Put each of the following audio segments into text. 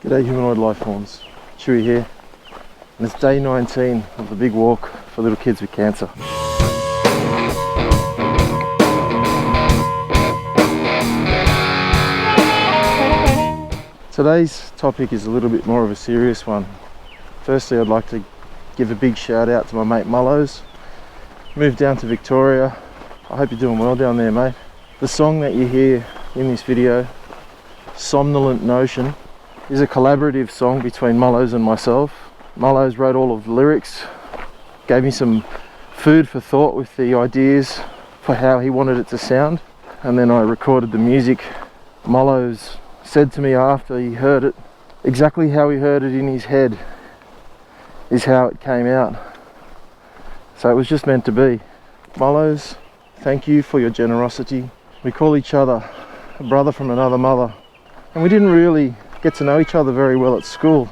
G'day humanoid life forms, Chewy here, and it's day 19 of the big walk for little kids with cancer. Today's topic is a little bit more of a serious one. Firstly, I'd like to give a big shout out to my mate Mullos. Moved down to Victoria. I hope you're doing well down there, mate. The song that you hear in this video, Somnolent Notion, is a collaborative song between Mullos and myself. Mullos wrote all of the lyrics, gave me some food for thought with the ideas for how he wanted it to sound, and then I recorded the music. Mullos said to me after he heard it, exactly how he heard it in his head is how it came out. So it was just meant to be. Mullos, thank you for your generosity. We call each other a brother from another mother, and we didn't really get to know each other very well at school.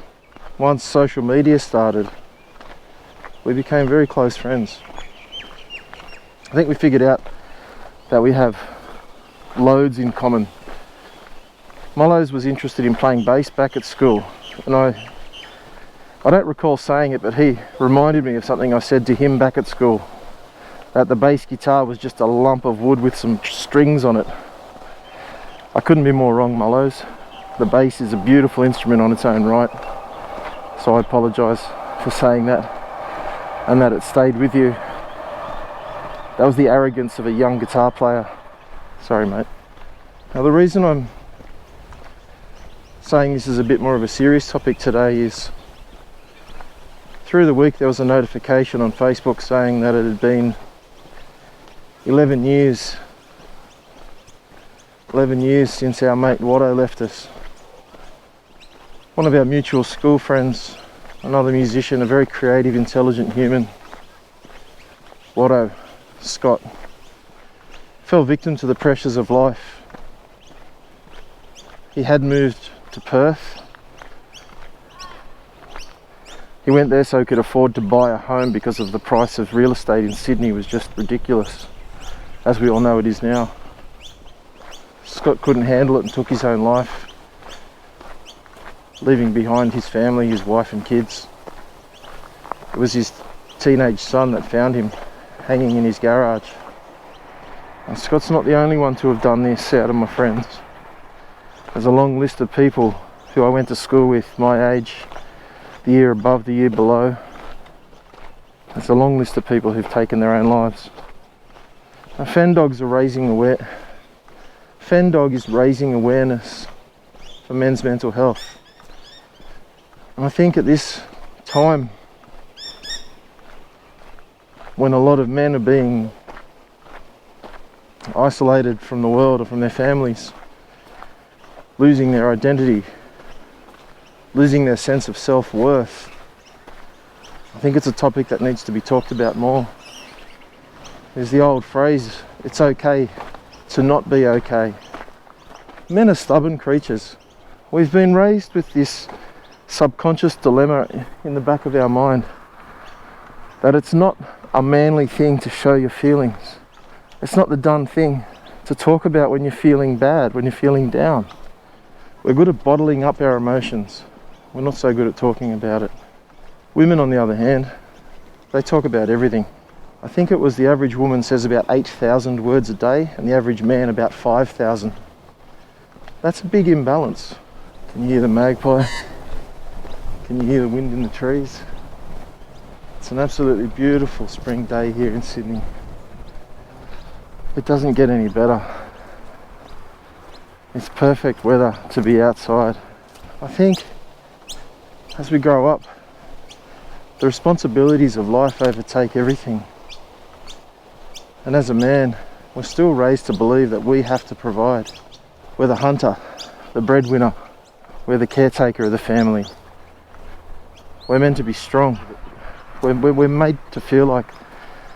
Once social media started, we became very close friends. I think we figured out that we have loads in common. Mullos was interested in playing bass back at school, and I don't recall saying it, but he reminded me of something I said to him back at school, that the bass guitar was just a lump of wood with some strings on it. I couldn't be more wrong, Mullos. The bass is a beautiful instrument on its own right, so I apologise for saying that, and that it stayed with you. That was the arrogance of a young guitar player. Sorry, mate. Now, the reason I'm saying this is a bit more of a serious topic today is through the week there was a notification on Facebook saying that it had been 11 years since our mate Watto left us. One of our mutual school friends, another musician, a very creative, intelligent human, Watto, Scott, fell victim to the pressures of life. He had moved to Perth. He went there so he could afford to buy a home because of the price of real estate in Sydney was just ridiculous, as we all know it is now. Scott couldn't handle it and took his own life, leaving behind his family, his wife and kids. It was his teenage son that found him hanging in his garage. And Scott's not the only one to have done this out of my friends. There's a long list of people who I went to school with, my age, the year above, the year below. There's a long list of people who've taken their own lives. Now, Fendog is raising awareness for men's mental health. And I think at this time, when a lot of men are being isolated from the world or from their families, losing their identity, losing their sense of self-worth, I think it's a topic that needs to be talked about more. There's the old phrase, it's okay to not be okay. Men are stubborn creatures. We've been raised with this subconscious dilemma in the back of our mind that it's not a manly thing to show your feelings. It's not the done thing to talk about when you're feeling bad, when you're feeling down. We're good at bottling up our emotions. We're not so good at talking about it. Women, on the other hand, they talk about everything. I think it was the average woman says about 8,000 words a day and the average man about 5,000. That's a big imbalance. Can you hear the magpie? Can you hear the wind in the trees? It's an absolutely beautiful spring day here in Sydney. It doesn't get any better. It's perfect weather to be outside. I think as we grow up, the responsibilities of life overtake everything. And as a man, we're still raised to believe that we have to provide. We're the hunter, the breadwinner, we're the caretaker of the family. We're meant to be strong. We're made to feel like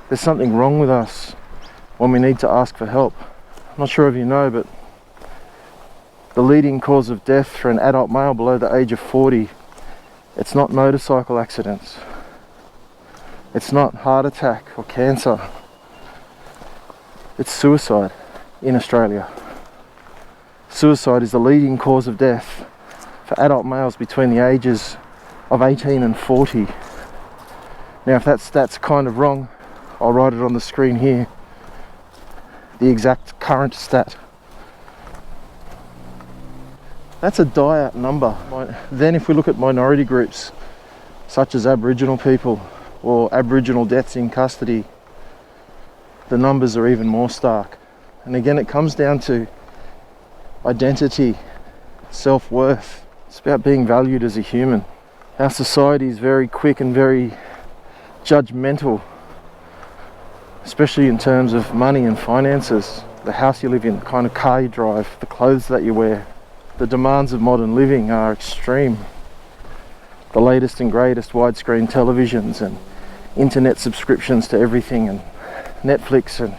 there's something wrong with us when we need to ask for help. I'm not sure if you know, but the leading cause of death for an adult male below the age of 40, it's not motorcycle accidents. It's not heart attack or cancer. It's suicide in Australia. Suicide is the leading cause of death for adult males between the ages of 18 and 40. Now if that stat's kind of wrong, I'll write it on the screen here, the exact current stat. That's a dire number. Then if we look at minority groups such as Aboriginal people or Aboriginal deaths in custody, the numbers are even more stark. And again, it comes down to identity, self-worth. It's about being valued as a human. Our society is very quick and very judgmental, especially in terms of money and finances. The house you live in, the kind of car you drive, the clothes that you wear. The demands of modern living are extreme. The latest and greatest widescreen televisions and internet subscriptions to everything, and Netflix and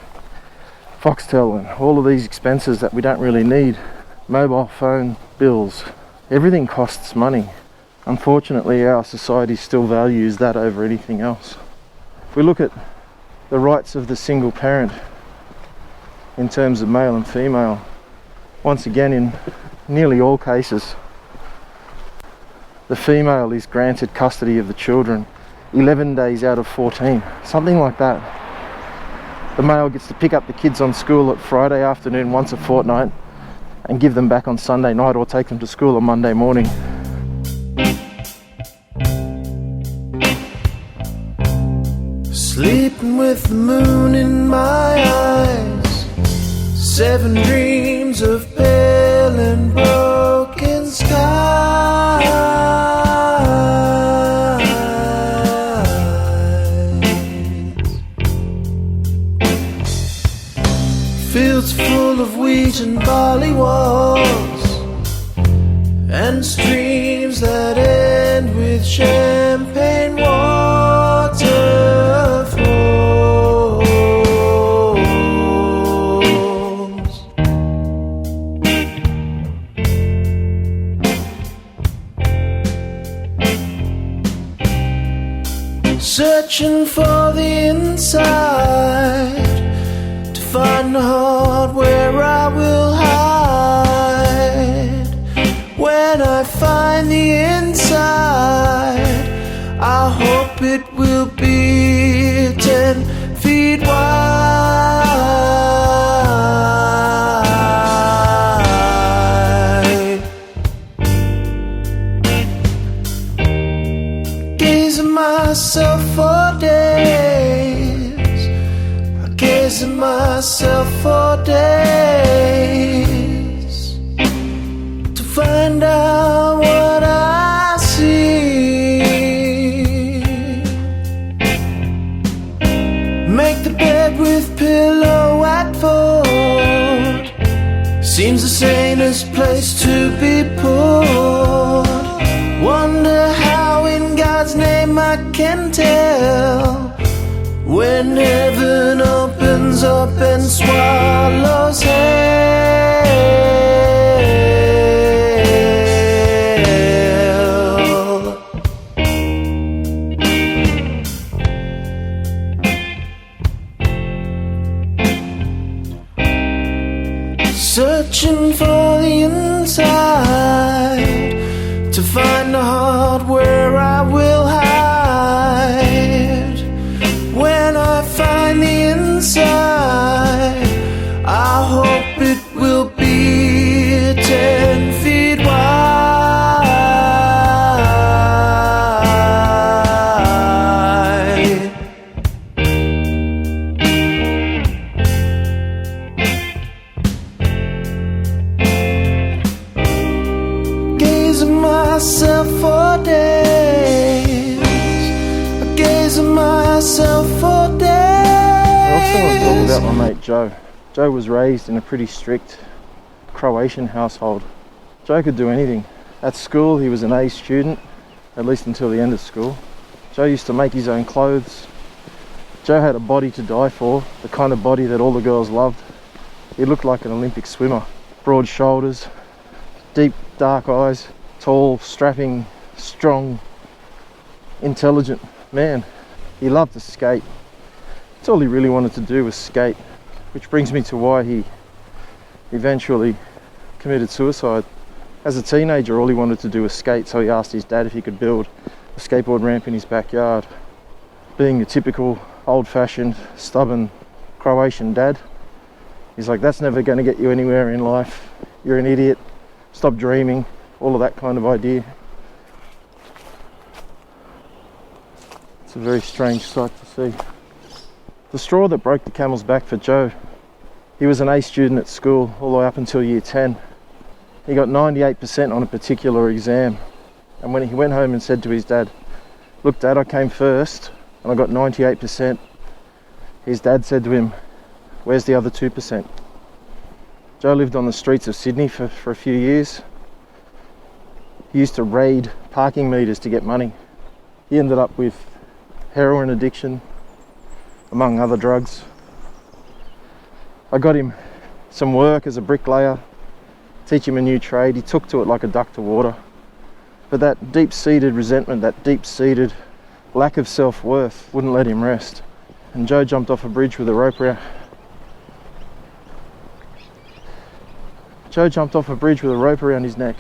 Foxtel and all of these expenses that we don't really need. Mobile phone bills, everything costs money. Unfortunately, our society still values that over anything else. If we look at the rights of the single parent in terms of male and female, once again, in nearly all cases, the female is granted custody of the children 11 days out of 14, something like that. The male gets to pick up the kids on school at Friday afternoon once a fortnight and give them back on Sunday night, or take them to school on Monday morning. Sleeping with the moon in my eyes, 7 dreams of pale and broken skies. Fields full of wheat and barley walls, and streams that end with champagne waterfalls. Searching for the inside, find the heart where I will hide. When I find the inside, I hope it will be 10 feet wide. Gaze at myself for days, gaze at myself for days, to find out what I see. Make the bed with pillow at foot, seems the sanest place to be put. Wonder how in God's name I can tell when heaven opens up and swallows hell. Searching for the inside, to find the heart where I will hide. When I find the inside, I hope it will be 10 feet wide. Gaze at myself for days, I gaze at myself for days. I also want to talk about my mate Joe. Joe was raised in a pretty strict Croatian household. Joe could do anything. At school he was an A student, at least until the end of school. Joe used to make his own clothes. Joe had a body to die for, the kind of body that all the girls loved. He looked like an Olympic swimmer. Broad shoulders, deep dark eyes, tall, strapping, strong, intelligent man. He loved to skate. That's all he really wanted to do was skate, which brings me to why he eventually committed suicide. As a teenager, all he wanted to do was skate, so he asked his dad if he could build a skateboard ramp in his backyard. Being a typical old-fashioned, stubborn Croatian dad, he's like, that's never going to get you anywhere in life. You're an idiot. Stop dreaming. All of that kind of idea. It's a very strange sight to see. The straw that broke the camel's back for Joe. He was an A student at school all the way up until year 10. He got 98% on a particular exam. And when he went home and said to his dad, look Dad, I came first and I got 98%. His dad said to him, where's the other 2%? Joe lived on the streets of Sydney for a few years. He used to raid parking meters to get money. He ended up with heroin addiction, among other drugs. I got him some work as a bricklayer, teach him a new trade. He took to it like a duck to water. But that deep-seated resentment, that deep-seated lack of self-worth wouldn't let him rest. And Joe jumped off a bridge with a rope around. Joe jumped off a bridge with a rope around his neck.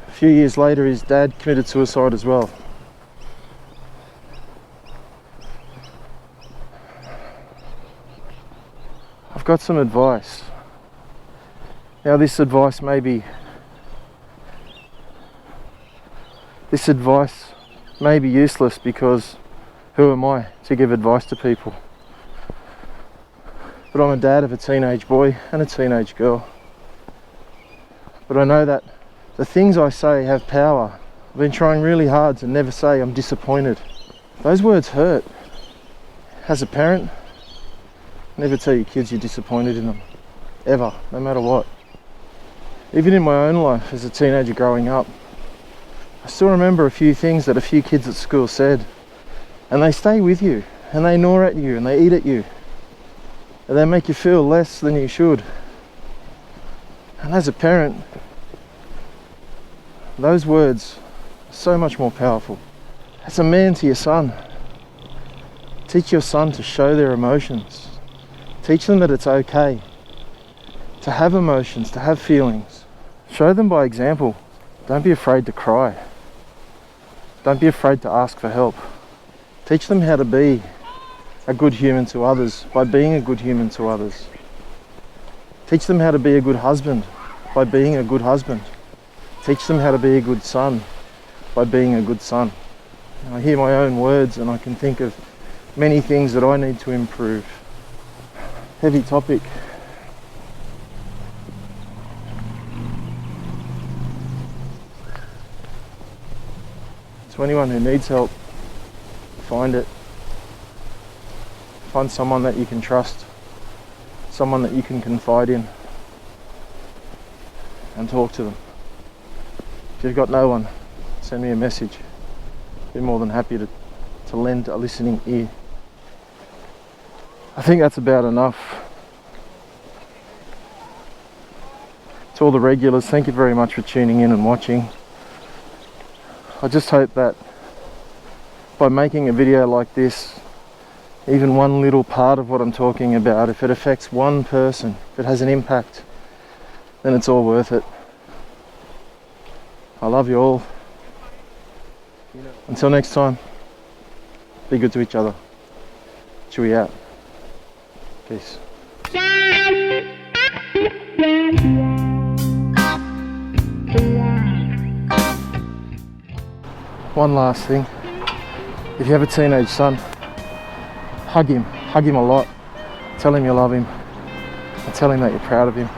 A few years later, his dad committed suicide as well. I've got some advice. Now, this advice may be useless, because who am I to give advice to people? But I'm a dad of a teenage boy and a teenage girl. But I know that the things I say have power. I've been trying really hard to never say I'm disappointed. Those words hurt. As a parent, never tell your kids you're disappointed in them. Ever, no matter what. Even in my own life as a teenager growing up, I still remember a few things that a few kids at school said, and they stay with you, and they gnaw at you, and they eat at you, and they make you feel less than you should. And as a parent, those words are so much more powerful. As a man to your son, teach your son to show their emotions. Teach them that it's okay to have emotions, to have feelings. Show them by example. Don't be afraid to cry. Don't be afraid to ask for help. Teach them how to be a good human to others by being a good human to others. Teach them how to be a good husband by being a good husband. Teach them how to be a good son by being a good son. And I hear my own words and I can think of many things that I need to improve. Heavy topic. To anyone who needs help, find it. Find someone that you can trust, someone that you can confide in, and talk to them. If you've got no one, send me a message. Be more than happy to lend a listening ear. I think that's about enough. To all the regulars, thank you very much for tuning in and watching. I just hope that by making a video like this, even one little part of what I'm talking about, if it affects one person, if it has an impact, then it's all worth it. I love you all. Until next time, be good to each other. Chewy out. Peace. One last thing. If you have a teenage son, hug him a lot. Tell him you love him, and tell him that you're proud of him.